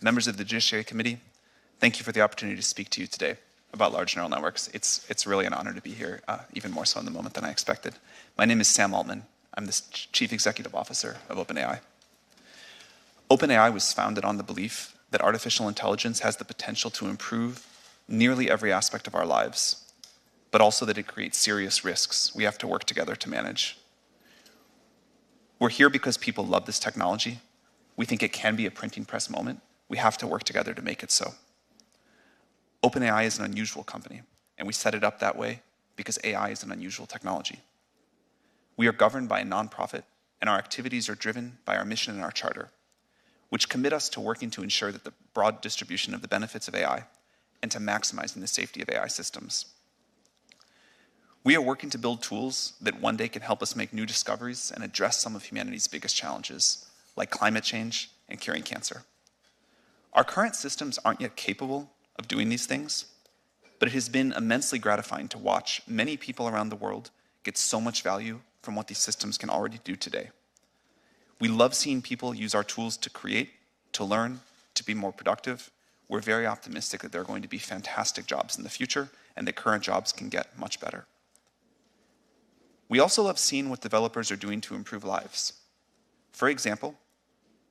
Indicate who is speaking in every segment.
Speaker 1: Members of the Judiciary Committee, thank you for the opportunity to speak to you today about large neural networks. It's really an honor to be here, even more so in the moment than I expected. My name is Sam Altman. I'm the Chief Executive Officer of OpenAI. OpenAI was founded on the belief that artificial intelligence has the potential to improve nearly every aspect of our lives, but also that it creates serious risks we have to work together to manage. We're here because people love this technology. We think it can be a printing press moment. We have to work together to make it so. OpenAI is an unusual company, and we set it up that way because AI is an unusual technology. We are governed by a nonprofit, and our activities are driven by our mission and our charter, which commit us to working to ensure that the broad distribution of the benefits of AI and to maximizing the safety of AI systems. We are working to build tools that one day can help us make new discoveries and address some of humanity's biggest challenges, like climate change and curing cancer. Our current systems aren't yet capable of doing these things, but it has been immensely gratifying to watch many people around the world get so much value from what these systems can already do today. We love seeing people use our tools to create, to learn, to be more productive. We're very optimistic that there are going to be fantastic jobs in the future and that current jobs can get much better. We also love seeing what developers are doing to improve lives. For example,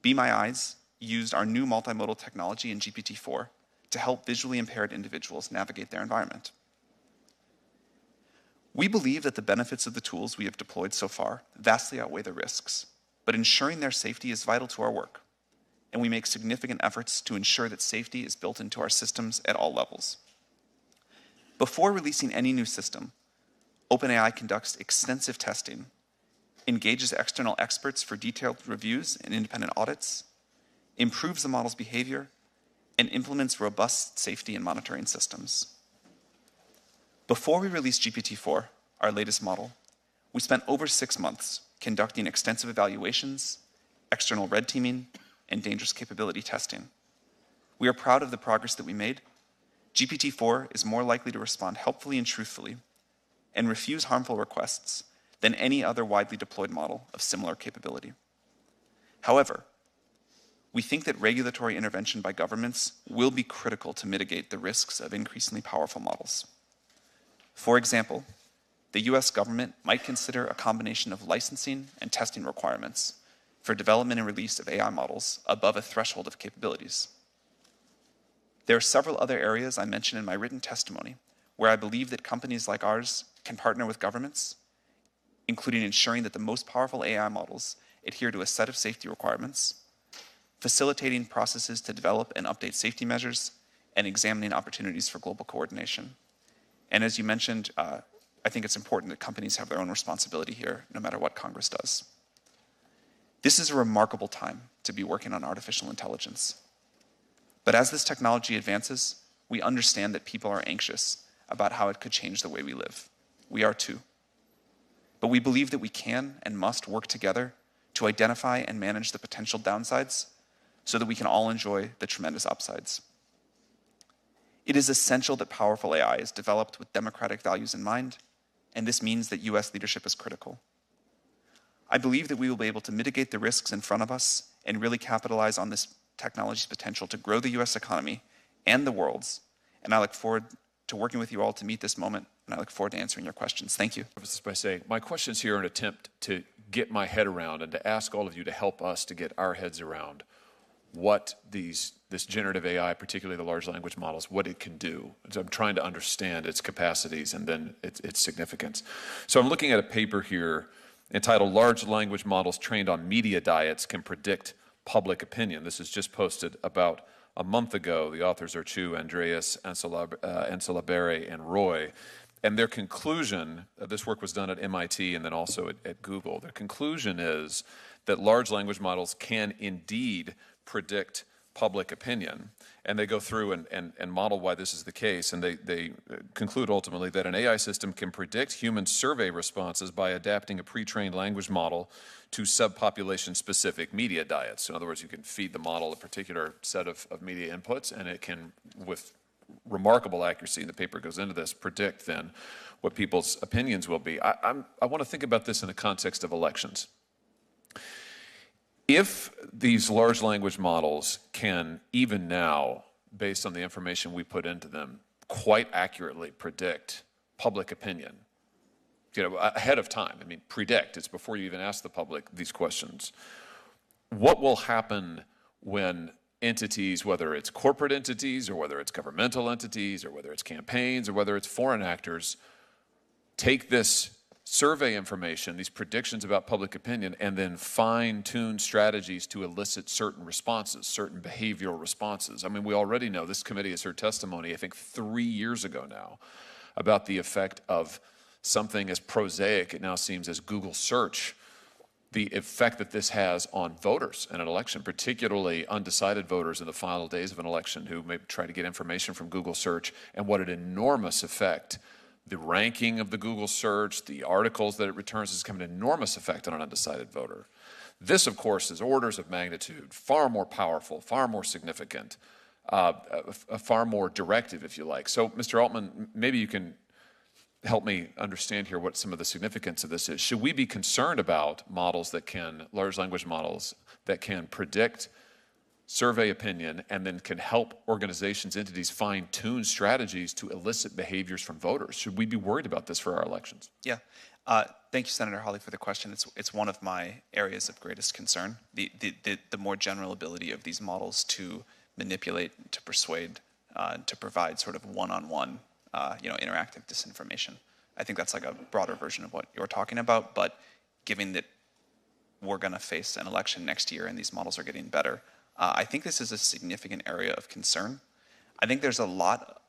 Speaker 1: Be My Eyes used our new multimodal technology in GPT-4 to help visually impaired individuals navigate their environment. We believe that the benefits of the tools we have deployed so far vastly outweigh the risks, but ensuring their safety is vital to our work, and we make significant efforts to ensure that safety is built into our systems at all levels. Before releasing any new system, OpenAI conducts extensive testing, engages external experts for detailed reviews and independent audits, improves the model's behavior, and implements robust safety and monitoring systems. Before we released GPT-4, our latest model, we spent over 6 months conducting extensive evaluations, external red teaming, and dangerous capability testing. We are proud of the progress that we made. GPT-4 is more likely to respond helpfully and truthfully and refuse harmful requests than any other widely deployed model of similar capability. However, we think that regulatory intervention by governments will be critical to mitigate the risks of increasingly powerful models. For example, the US government might consider a combination of licensing and testing requirements for development and release of AI models above a threshold of capabilities. There are several other areas I mentioned in my written testimony where I believe that companies like ours can partner with governments, including ensuring that the most powerful AI models adhere to a set of safety requirements, facilitating processes to develop and update safety measures, and examining opportunities for global coordination. And as you mentioned, I think it's important that companies have their own responsibility here, no matter what Congress does. This is a remarkable time to be working on artificial intelligence. But as this technology advances, we understand that people are anxious about how it could change the way we live. We are too. But we believe that we can and must work together to identify and manage the potential downsides so that we can all enjoy the tremendous upsides. It is essential that powerful AI is developed with democratic values in mind, and this means that US leadership is critical. I believe that we will be able to mitigate the risks in front of us and really capitalize on this technology's potential to grow the US economy and the world's, and I look forward to working with you all to meet this moment, and I look forward to answering your questions. Thank you.
Speaker 2: By saying, my questions here are an attempt to get my head around and to ask all of you to help us to get our heads around what this generative AI, particularly the large language models, what it can do. So I'm trying to understand its capacities and then its significance. So I'm looking at a paper here entitled Large Language Models Trained on Media Diets Can Predict Public Opinion. This is just posted about a month ago. The authors are Chu, Andreas, Anselabere, and Roy. And their conclusion, this work was done at MIT and then also at Google. Their conclusion is that large language models can indeed predict public opinion. And they go through and model why this is the case. And they conclude ultimately that an AI system can predict human survey responses by adapting a pre-trained language model to subpopulation-specific media diets. So in other words, you can feed the model a particular set of media inputs, and it can, with remarkable accuracy, the paper goes into this, predict then what people's opinions will be. I want to think about this in the context of elections. If these large language models can, even now, based on the information we put into them, quite accurately predict public opinion, ahead of time. I mean, predict, it's before you even ask the public these questions. What will happen when entities, whether it's corporate entities or whether it's governmental entities or whether it's campaigns or whether it's foreign actors, take this survey information, these predictions about public opinion, and then fine-tune strategies to elicit certain responses, certain behavioral responses? I mean, we already know, this committee has heard testimony, I think 3 years ago now, about the effect of something as prosaic, it now seems, as Google search, the effect that this has on voters in an election, particularly undecided voters in the final days of an election who may try to get information from Google search, and what an enormous effect the ranking of the Google search, the articles that it returns, has an enormous effect on an undecided voter. This, of course, is orders of magnitude, far more powerful, far more significant, far more directive, if you like. So, Mr. Altman, maybe you can help me understand here what some of the significance of this is. Should we be concerned about models that can, large language models, that can predict survey opinion and then can help organizations, entities fine-tune strategies to elicit behaviors from voters? Should we be worried about this for our elections?
Speaker 1: Yeah. Thank you, Senator Hawley, for the question. It's one of my areas of greatest concern, the more general ability of these models to manipulate, to persuade, to provide sort of one-on-one interactive disinformation. I think that's like a broader version of what you're talking about, but given that we're going to face an election next year and these models are getting better, I think this is a significant area of concern. I think there's a lot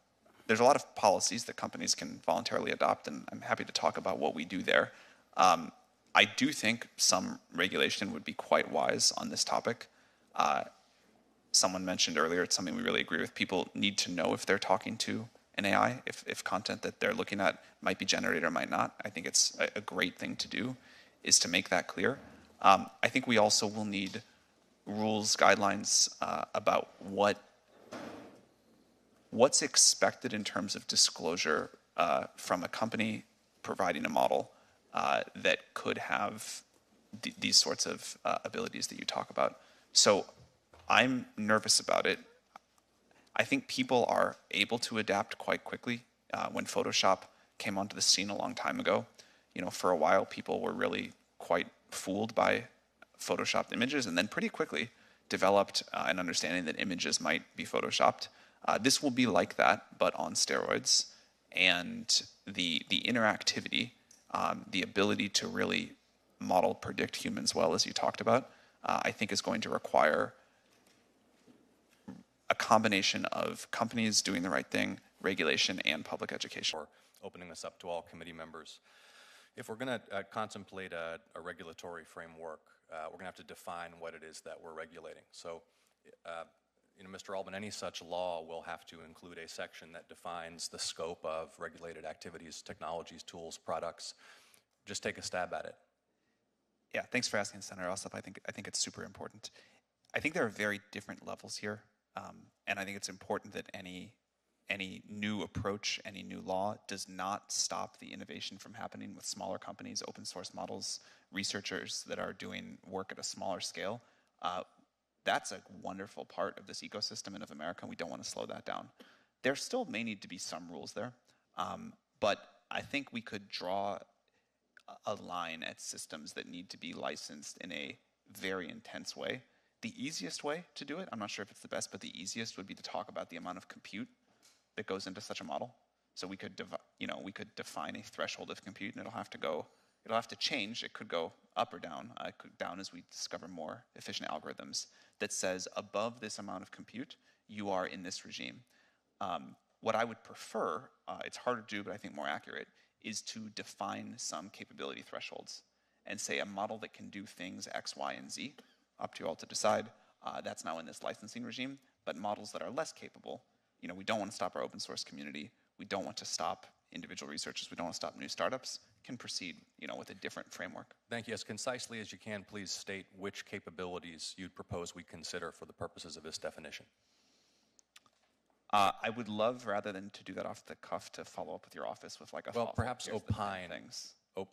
Speaker 1: of policies that companies can voluntarily adopt, and I'm happy to talk about what we do there. I do think some regulation would be quite wise on this topic. Someone mentioned earlier, it's something we really agree with. People need to know if they're talking to an AI, if content that they're looking at might be generated or might not. I think it's a great thing to do, is to make that clear. I think we also will need rules, guidelines about what's expected in terms of disclosure from a company providing a model that could have these sorts of abilities that you talk about. So I'm nervous about it. I think people are able to adapt quite quickly. When Photoshop came onto the scene a long time ago, for a while people were really quite fooled by photoshopped images, and then pretty quickly developed an understanding that images might be photoshopped. This will be like that, but on steroids. And the interactivity, the ability to really model, predict humans well, as you talked about, I think is going to require a combination of companies doing the right thing, regulation, and public education.
Speaker 3: For opening this up to all committee members. If we're going to contemplate a regulatory framework, we're going to have to define what it is that we're regulating. So, Mr. Altman, any such law will have to include a section that defines the scope of regulated activities, technologies, tools, products. Just take a stab at it.
Speaker 1: Yeah, thanks for asking, Senator Ossoff. I think it's super important. I think there are very different levels here, and I think it's important that any new approach, any new law does not stop the innovation from happening with smaller companies, open source models, researchers that are doing work at a smaller scale. That's a wonderful part of this ecosystem and of America, and we don't want to slow that down. There still may need to be some rules there, but I think we could draw a line at systems that need to be licensed in a very intense way. The easiest way to do it, I'm not sure if it's the best, but the easiest would be to talk about the amount of compute that goes into such a model. So we could define a threshold of compute, and it'll have to change. It could go up or down. It could down as we discover more efficient algorithms that says above this amount of compute, you are in this regime. What I would prefer, it's harder to do, but I think more accurate, is to define some capability thresholds and say a model that can do things X, Y, and Z, up to you all to decide, that's now in this licensing regime, but models that are less capable, we don't want to stop our open source community, we don't want to stop individual researchers, we don't want to stop new startups, can proceed with a different framework.
Speaker 3: Thank you. As concisely as you can, please state which capabilities you'd propose we consider for the purposes of this definition.
Speaker 1: I would love, rather than to do that off the cuff, to follow up with your office with like a
Speaker 3: well, perhaps
Speaker 1: opine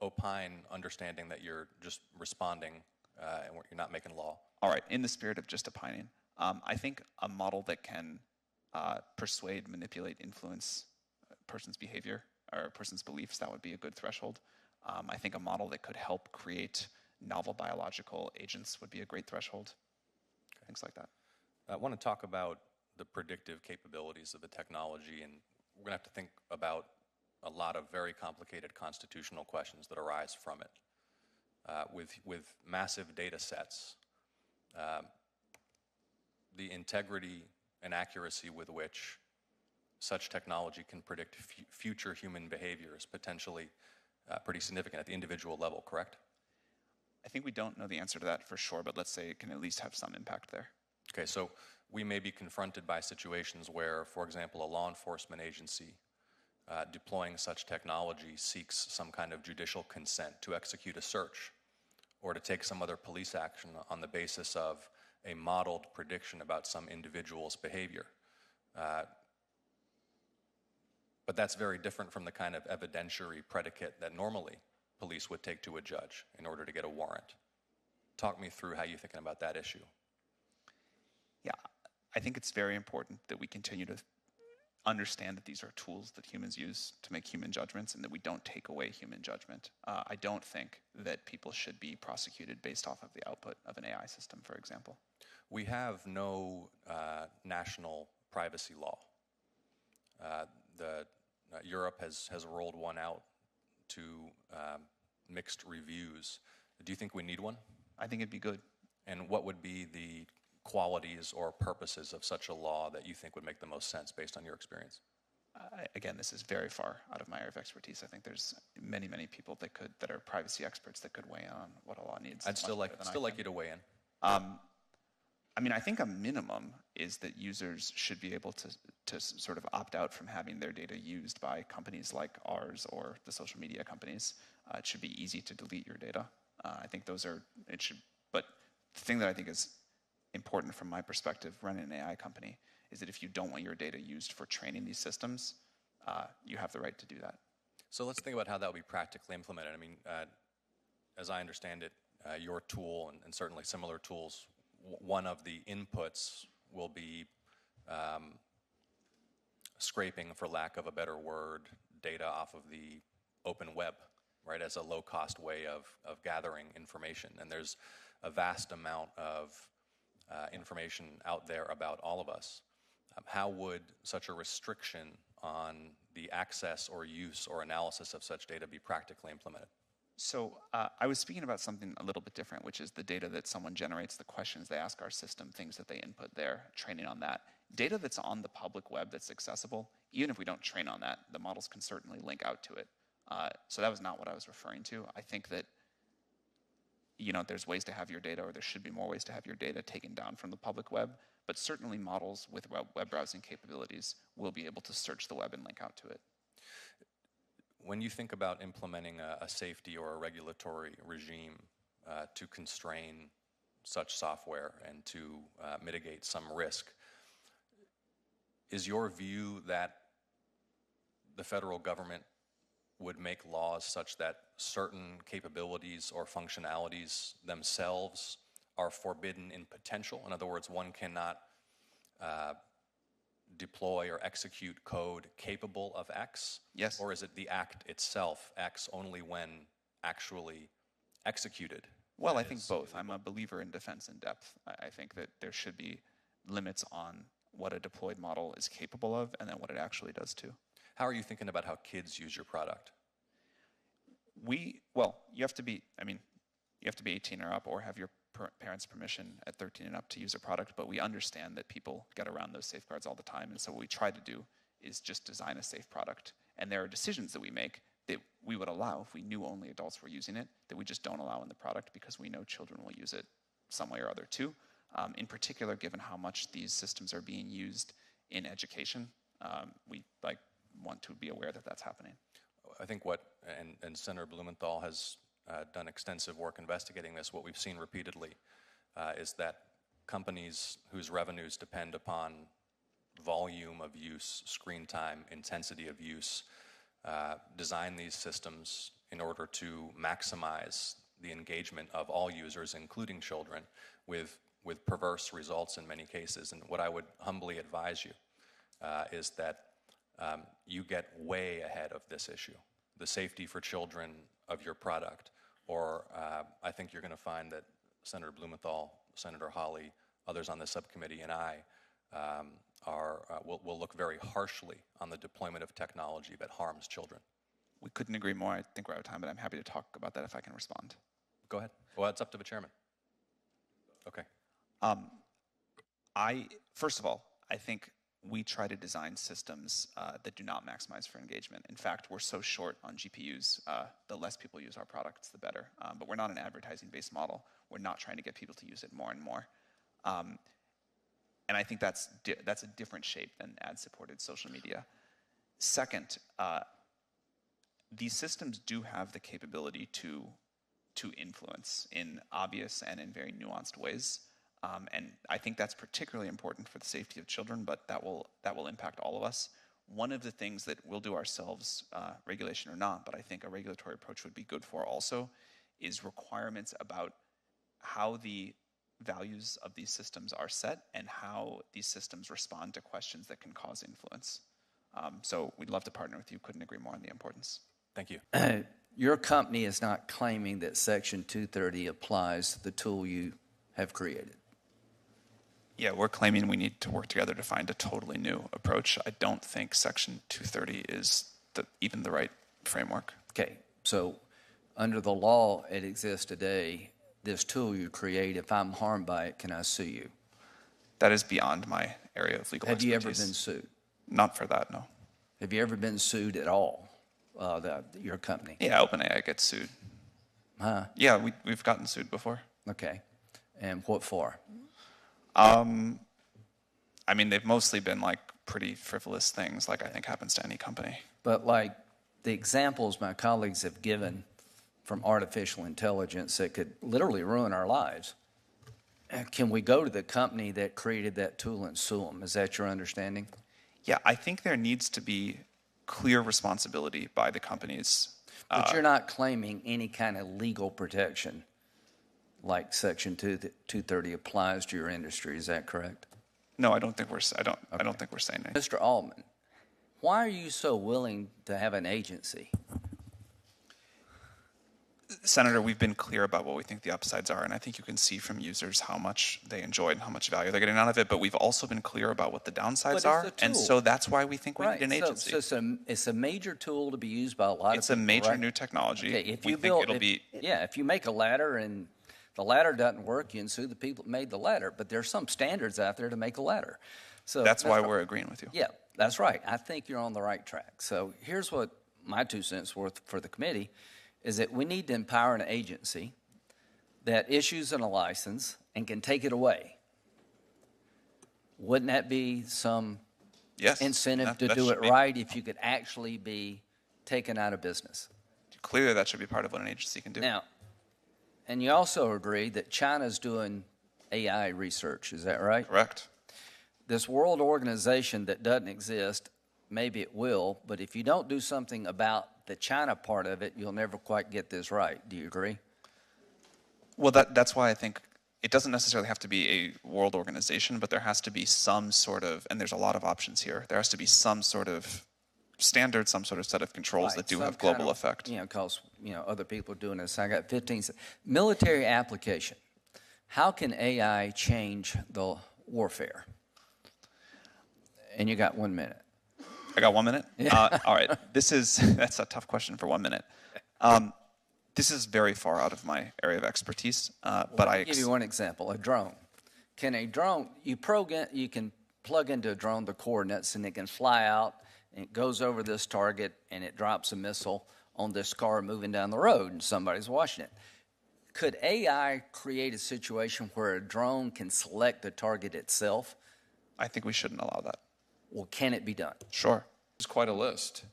Speaker 3: opine, understanding that you're just responding you're not making law.
Speaker 1: All right, in the spirit of just opining, I think a model that can persuade, manipulate, influence a person's behavior or a person's beliefs, that would be a good threshold. I think a model that could help create novel biological agents would be a great threshold. Okay. Things like that.
Speaker 3: I want to talk about the predictive capabilities of the technology, and we're going to have to think about a lot of very complicated constitutional questions that arise from it. With massive data sets, the integrity and accuracy with which such technology can predict future human behavior is potentially pretty significant at the individual level, correct?
Speaker 1: I think we don't know the answer to that for sure, but let's say it can at least have some impact there.
Speaker 3: Okay, so we may be confronted by situations where, for example, a law enforcement agency deploying such technology seeks some kind of judicial consent to execute a search or to take some other police action on the basis of a modeled prediction about some individual's behavior. But that's very different from the kind of evidentiary predicate that normally police would take to a judge in order to get a warrant. Talk me through how you're thinking about that issue.
Speaker 1: Yeah, I think it's very important that we continue to understand that these are tools that humans use to make human judgments and that we don't take away human judgment. I don't think that people should be prosecuted based off of the output of an AI system, for example.
Speaker 3: We have no national privacy law. Europe has rolled one out to mixed reviews. Do you think we need one?
Speaker 1: I think it'd be good.
Speaker 3: And what would be the qualities or purposes of such a law that you think would make the most sense based on your experience?
Speaker 1: Again, this is very far out of my area of expertise. I think there's many, many people that are privacy experts that could weigh in on what a law needs.
Speaker 3: I'd still like you to weigh in.
Speaker 1: I mean, I think a minimum is that users should be able to sort of opt out from having their data used by companies like ours or the social media companies. It should be easy to delete your data. I think but the thing that I think is important from my perspective running an AI company is that if you don't want your data used for training these systems, you have the right to do that.
Speaker 3: So let's think about how that would be practically implemented. I mean, as I understand it, your tool and certainly similar tools, one of the inputs will be scraping, for lack of a better word, data off of the open web, right, as a low-cost way of gathering information. And there's a vast amount of information out there about all of us. How would such a restriction on the access or use or analysis of such data be practically implemented?
Speaker 1: So I was speaking about something a little bit different, which is the data that someone generates, the questions they ask our system, things that they input there, training on that. Data that's on the public web that's accessible, even if we don't train on that, the models can certainly link out to it. So that was not what I was referring to. I think that there's ways to have your data, or there should be more ways to have your data taken down from the public web, but certainly models with web browsing capabilities will be able to search the web and link out to it.
Speaker 3: When you think about implementing a safety or a regulatory regime to constrain such software and to mitigate some risk, is your view that the federal government would make laws such that certain capabilities or functionalities themselves are forbidden in potential? In other words, one cannot deploy or execute code capable of X?
Speaker 1: Yes.
Speaker 3: Or is it the act itself, X, only when actually executed?
Speaker 1: Well, I think both. I'm a believer in defense in depth. I think that there should be limits on what a deployed model is capable of and then what it actually does too.
Speaker 3: How are you thinking about how kids use your product?
Speaker 1: You have to be 18 or up or have your parents' permission at 13 and up to use a product, but we understand that people get around those safeguards all the time, and so what we try to do is just design a safe product. And there are decisions that we make that we would allow if we knew only adults were using it, that we just don't allow in the product because we know children will use it some way or other too. In particular, given how much these systems are being used in education, we want to be aware that that's happening.
Speaker 3: I think and Senator Blumenthal has done extensive work investigating this. What we've seen repeatedly is that companies whose revenues depend upon volume of use, screen time, intensity of use, design these systems in order to maximize the engagement of all users, including children, with perverse results in many cases. And what I would humbly advise you is that you get way ahead of this issue, the safety for children of your product. Or I think you're going to find that Senator Blumenthal, Senator Hawley, others on the subcommittee, and I will look very harshly on the deployment of technology that harms children.
Speaker 1: We couldn't agree more. I think we're out of time, but I'm happy to talk about that if I can respond.
Speaker 3: Go ahead. Well, it's up to the chairman. Okay.
Speaker 1: First of all, I think we try to design systems that do not maximize for engagement. In fact, we're so short on GPUs, the less people use our products, the better. But we're not an advertising-based model. We're not trying to get people to use it more and more. And I think that's a different shape than ad-supported social media. Second, these systems do have the capability to influence in obvious and in very nuanced ways. And I think that's particularly important for the safety of children, but that will impact all of us. One of the things that we'll do ourselves, regulation or not, but I think a regulatory approach would be good for also, is requirements about how the values of these systems are set and how these systems respond to questions that can cause influence. So we'd love to partner with you. Couldn't agree more on the importance.
Speaker 3: Thank you.
Speaker 4: Your company is not claiming that Section 230 applies to the tool you have created.
Speaker 1: Yeah, we're claiming we need to work together to find a totally new approach. I don't think Section 230 is even the right framework.
Speaker 4: Okay, so under the law it exists today, this tool you create, if I'm harmed by it, can I sue you?
Speaker 1: That is beyond my area of legal expertise.
Speaker 4: Have you ever been sued?
Speaker 1: Not for that, no.
Speaker 4: Have you ever been sued at all, your company?
Speaker 1: Yeah, OpenAI gets sued.
Speaker 4: Huh?
Speaker 1: Yeah, we've gotten sued before.
Speaker 4: Okay, and what for?
Speaker 1: I mean, they've mostly been like pretty frivolous things, like I think happens to any company.
Speaker 4: But like the examples my colleagues have given from artificial intelligence that could literally ruin our lives, can we go to the company that created that tool and sue them? Is that your understanding?
Speaker 1: Yeah, I think there needs to be clear responsibility by the companies.
Speaker 4: But you're not claiming any kind of legal protection like Section 230 applies to your industry. Is that correct?
Speaker 1: No, I don't think we're saying that.
Speaker 4: Mr. Altman, why are you so willing to have an agency?
Speaker 1: Senator, we've been clear about what we think the upsides are, and I think you can see from users how much they enjoy and how much value they're getting out of it, but we've also been clear about what the downsides are, and so that's why we think we need an agency.
Speaker 4: So it's a major tool to be used by a lot of people,
Speaker 1: It's a major new technology.
Speaker 4: Okay, if
Speaker 1: we
Speaker 4: you
Speaker 1: think it'll be...
Speaker 4: Yeah, if you make a ladder and the ladder doesn't work, you can sue the people that made the ladder, but there's some standards out there to make a ladder. So
Speaker 1: that's why we're agreeing with you.
Speaker 4: Yeah, that's right. I think you're on the right track. So here's what my 2 cents worth for the committee is that we need to empower an agency that issues a license and can take it away. Wouldn't that be some incentive to do it right if you could actually be taken out of business?
Speaker 1: Clearly that should be part of what an agency can do.
Speaker 4: Now, and you also agree that China's doing AI research, is that right?
Speaker 1: Correct.
Speaker 4: This world organization that doesn't exist, maybe it will, but if you don't do something about the China part of it, you'll never quite get this right. Do you agree?
Speaker 1: Well, that's why I think it doesn't necessarily have to be a world organization, but there has to be some sort of, and there's a lot of options here, there has to be some sort of standard, some sort of set of controls that do have global effect.
Speaker 4: Because, other people are doing this. I got 15 seconds. Military application. How can AI change the warfare? And you got 1 minute.
Speaker 1: I got 1 minute?
Speaker 4: Yeah.
Speaker 1: All right. That's a tough question for 1 minute. This is very far out of my area of expertise, but
Speaker 4: I'll give you one example, a drone. Can a drone, you can plug into a drone the coordinates and it can fly out and it goes over this target and it drops a missile on this car moving down the road and somebody's watching it. Could AI create a situation where a drone can select the target itself?
Speaker 1: I think we shouldn't allow that.
Speaker 4: Well, can it be done?
Speaker 1: Sure.
Speaker 2: There's quite a list.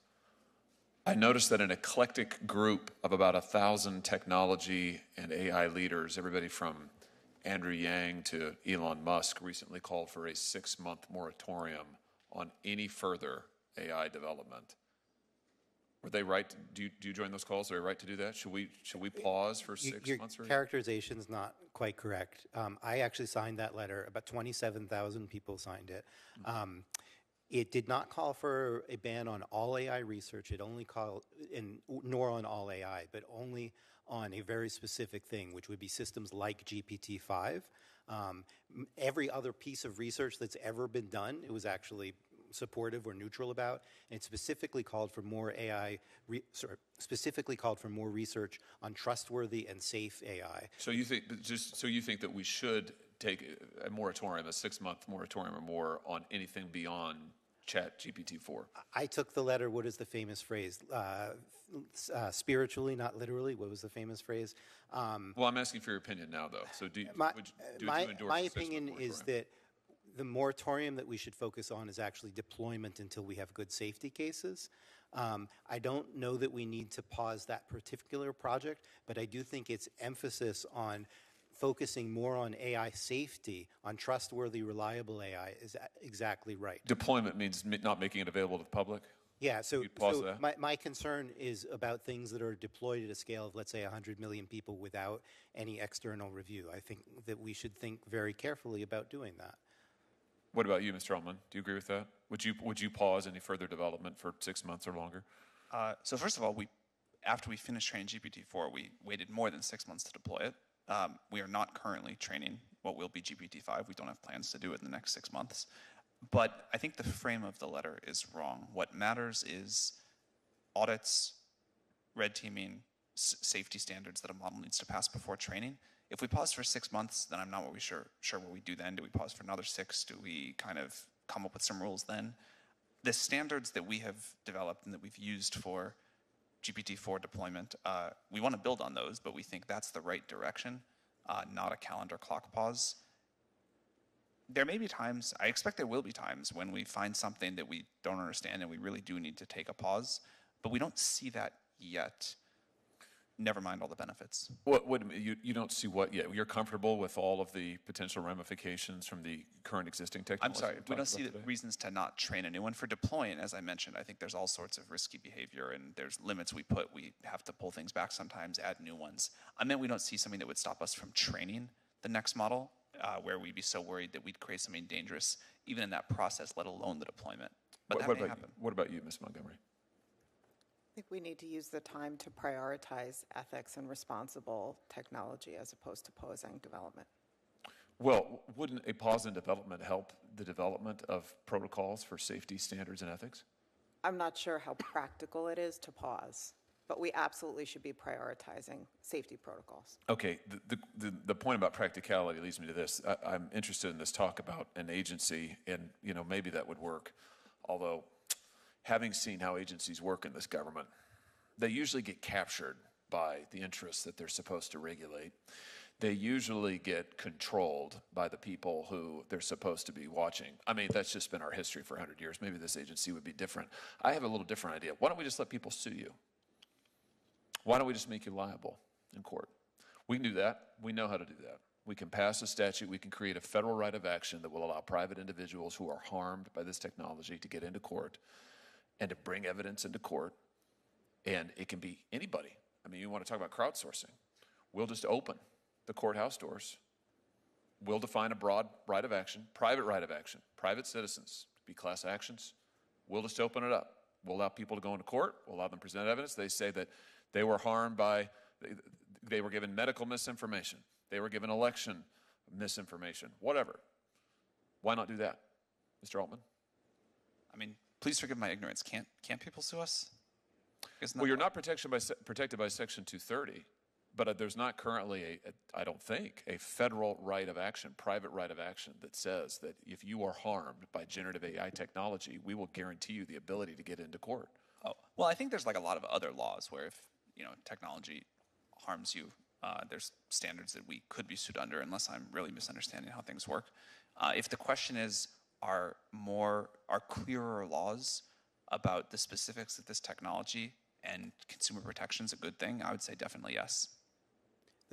Speaker 2: I noticed that an eclectic group of about 1,000 technology and AI leaders, everybody from Andrew Yang to Elon Musk, recently called for a 6-month moratorium on any further AI development. Were they right? Do you join those calls? Are they right to do that? Should we pause for 6
Speaker 5: Your
Speaker 2: months?
Speaker 5: characterization's not quite correct. I actually signed that letter. About 27,000 people signed it. It did not call for a ban on all AI research. It only called, nor on all AI, but only on a very specific thing, which would be systems like GPT-5. Every other piece of research that's ever been done, it was actually supportive or neutral about, and it specifically called for more research on trustworthy and safe AI.
Speaker 2: So you think that we should take a moratorium, a 6-month moratorium or more on anything beyond ChatGPT 4?
Speaker 5: I took the letter. What is the famous phrase? Spiritually, not literally. What was the famous phrase?
Speaker 2: Well, I'm asking for your opinion now, though. So do you endorse
Speaker 5: my
Speaker 2: a 6-month
Speaker 5: opinion is
Speaker 2: moratorium?
Speaker 5: that the moratorium that we should focus on is actually deployment until we have good safety cases. I don't know that we need to pause that particular project, but I do think its emphasis on focusing more on AI safety, on trustworthy, reliable AI is exactly right.
Speaker 2: Deployment means not making it available to the public?
Speaker 5: Yeah, so
Speaker 2: You'd pause that?
Speaker 5: my concern is about things that are deployed at a scale of, let's say, 100 million people without any external review. I think that we should think very carefully about doing that.
Speaker 2: What about you, Mr. Altman? Do you agree with that? Would you pause any further development for 6 months or longer?
Speaker 1: So first of all, after we finished training GPT-4, we waited more than 6 months to deploy it. We are not currently training what will be GPT-5. We don't have plans to do it in the next 6 months. But I think the frame of the letter is wrong. What matters is audits, red teaming, safety standards that a model needs to pass before training. If we pause for 6 months, then I'm not sure what we do then. Do we pause for another 6? Do we kind of come up with some rules then? The standards that we have developed and that we've used for GPT-4 deployment, we want to build on those, but we think that's the right direction, not a calendar clock pause. There may be times, I expect there will be times, when we find something that we don't understand and we really do need to take a pause, but we don't see that yet. Never mind all the benefits.
Speaker 2: You don't see what yet? You're comfortable with all of the potential ramifications from the current existing technology?
Speaker 1: I'm sorry, we don't see the reasons to not train a new one. For deploying, as I mentioned, I think there's all sorts of risky behavior and there's limits we put. We have to pull things back sometimes, add new ones. I meant we don't see something that would stop us from training the next model, where we'd be so worried that we'd create something dangerous, even in that process, let alone the deployment. But that may happen.
Speaker 2: What about you, Ms. Montgomery?
Speaker 6: I think we need to use the time to prioritize ethics and responsible technology as opposed to pausing development.
Speaker 2: Well, wouldn't a pause in development help the development of protocols for safety standards and ethics?
Speaker 6: I'm not sure how practical it is to pause, but we absolutely should be prioritizing safety protocols.
Speaker 2: Okay, the point about practicality leads me to this. I'm interested in this talk about an agency, and maybe that would work. Although, having seen how agencies work in this government, they usually get captured by the interests that they're supposed to regulate. They usually get controlled by the people who they're supposed to be watching. I mean, that's just been our history for 100 years. Maybe this agency would be different. I have a little different idea. Why don't we just let people sue you? Why don't we just make you liable in court? We can do that. We know how to do that. We can pass a statute. We can create a federal right of action that will allow private individuals who are harmed by this technology to get into court and to bring evidence into court. And it can be anybody. I mean, you want to talk about crowdsourcing. We'll just open the courthouse doors. We'll define a broad right of action, private citizens to be class actions. We'll just open it up. We'll allow people to go into court. We'll allow them to present evidence. They say that they were harmed by, they were given medical misinformation. They were given election misinformation, whatever. Why not do that, Mr. Altman?
Speaker 1: I mean, please forgive my ignorance. Can't people sue us?
Speaker 2: Well, you're not protected by Section 230, but there's not currently, I don't think, a federal right of action, private right of action that says that if you are harmed by generative AI technology, we will guarantee you the ability to get into court.
Speaker 1: Oh, well, I think there's like a lot of other laws where if technology harms you, there's standards that we could be sued under, unless I'm really misunderstanding how things work. If the question is, are clearer laws about the specifics of this technology and consumer protections a good thing, I would say definitely yes.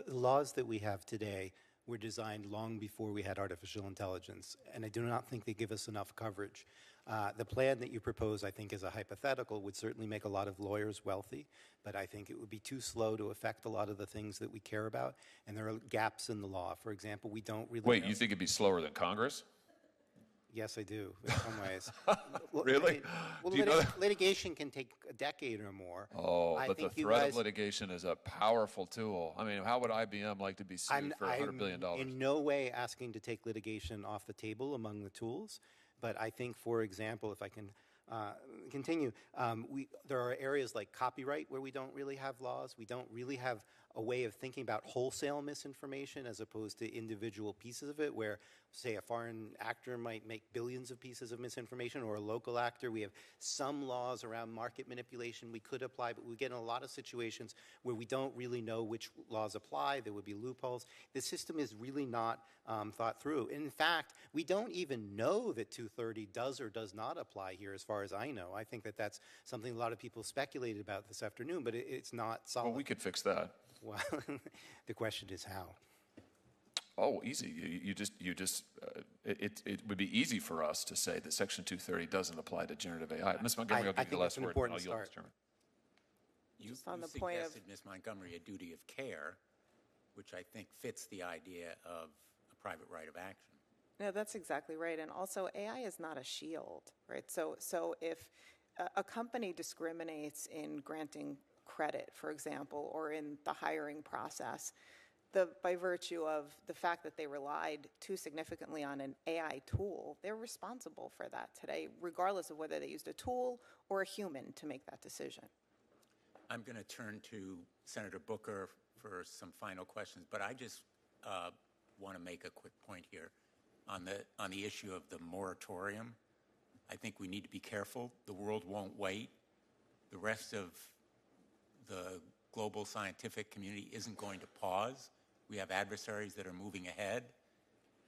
Speaker 5: The laws that we have today were designed long before we had artificial intelligence, and I do not think they give us enough coverage. The plan that you propose, I think, is a hypothetical, would certainly make a lot of lawyers wealthy, but I think it would be too slow to affect a lot of the things that we care about, and there are gaps in the law. For example, we don't really
Speaker 2: Wait,
Speaker 5: know.
Speaker 2: you think it'd be slower than Congress?
Speaker 5: Yes, I do, in some ways.
Speaker 2: Really?
Speaker 5: Well,
Speaker 2: Do you know that?
Speaker 5: litigation can take a decade or more.
Speaker 2: Oh,
Speaker 5: I
Speaker 2: but the
Speaker 5: think you
Speaker 2: threat
Speaker 5: guys-
Speaker 2: of litigation is a powerful tool. I mean, how would IBM like to be sued for $100 billion?
Speaker 5: I'm in no way asking to take litigation off the table among the tools, but I think, for example, if I can continue, there are areas like copyright where we don't really have laws. We don't really have a way of thinking about wholesale misinformation as opposed to individual pieces of it, where, say, a foreign actor might make billions of pieces of misinformation, or a local actor. We have some laws around market manipulation we could apply, but we get in a lot of situations where we don't really know which laws apply. There would be loopholes. The system is really not thought through. In fact, we don't even know that 230 does or does not apply here, as far as I know. I think that that's something a lot of people speculated about this afternoon, but it's not solid.
Speaker 2: Well, we could fix that.
Speaker 5: Well, the question is how.
Speaker 2: Oh, easy. It would be easy for us to say that Section 230 doesn't apply to generative AI. Ms. Montgomery, I'll
Speaker 5: I
Speaker 2: give you the
Speaker 5: think
Speaker 2: last
Speaker 5: that's an
Speaker 2: word.
Speaker 5: important
Speaker 2: I'll yield to
Speaker 5: start.
Speaker 2: Mr. Chairman.
Speaker 7: You
Speaker 6: on the point of-
Speaker 7: suggested, Ms. Montgomery, a duty of care, which I think fits the idea of a private right of action.
Speaker 6: No, that's exactly right. And also, AI is not a shield, right? So if a company discriminates in granting credit, for example, or in the hiring process, by virtue of the fact that they relied too significantly on an AI tool, they're responsible for that today, regardless of whether they used a tool or a human to make that decision.
Speaker 7: I'm going to turn to Senator Booker for some final questions, but I just want to make a quick point here on the issue of the moratorium. I think we need to be careful. The world won't wait. The rest of the global scientific community isn't going to pause. We have adversaries that are moving ahead,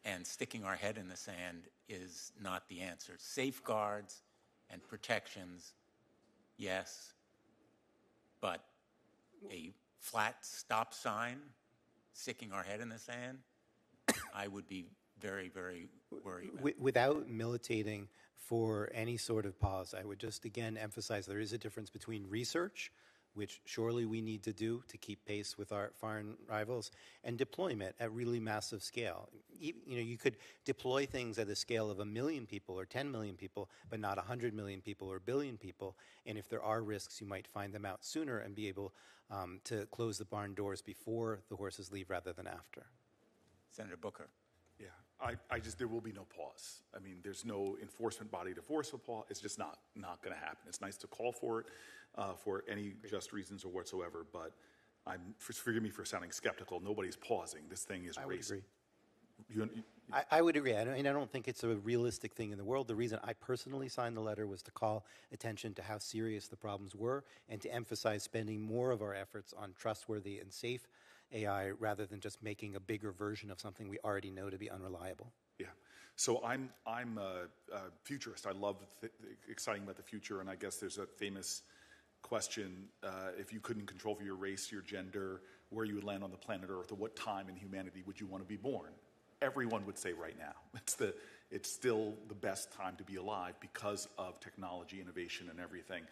Speaker 7: and sticking our head in the sand is not the answer. Safeguards and protections, yes, but a flat stop sign, sticking our head in the sand, I would be very, very worried about.
Speaker 5: Without militating for any sort of pause, I would just again emphasize there is a difference between research, which surely we need to do to keep pace with our foreign rivals, and deployment at really massive scale. You could deploy things at the scale of 1 million people or 10 million people, but not 100 million people or 1 billion people. And if there are risks, you might find them out sooner and be able to close the barn doors before the horses leave rather than after.
Speaker 7: Senator Booker.
Speaker 8: Yeah, there will be no pause. I mean, there's no enforcement body to force a pause. It's just not going to happen. It's nice to call for it for any just reasons or whatsoever, but forgive me for sounding skeptical. Nobody's pausing. This thing is racing.
Speaker 5: I would agree. I don't think it's a realistic thing in the world. The reason I personally signed the letter was to call attention to how serious the problems were and to emphasize spending more of our efforts on trustworthy and safe AI rather than just making a bigger version of something we already know to be unreliable.
Speaker 8: Yeah. So I'm a futurist. I love exciting about the future, and I guess there's a famous question, if you couldn't control for your race, your gender, where you would land on the planet Earth, or what time in humanity would you want to be born? Everyone would say right now. It's still the best time to be alive because of technology, innovation, and everything.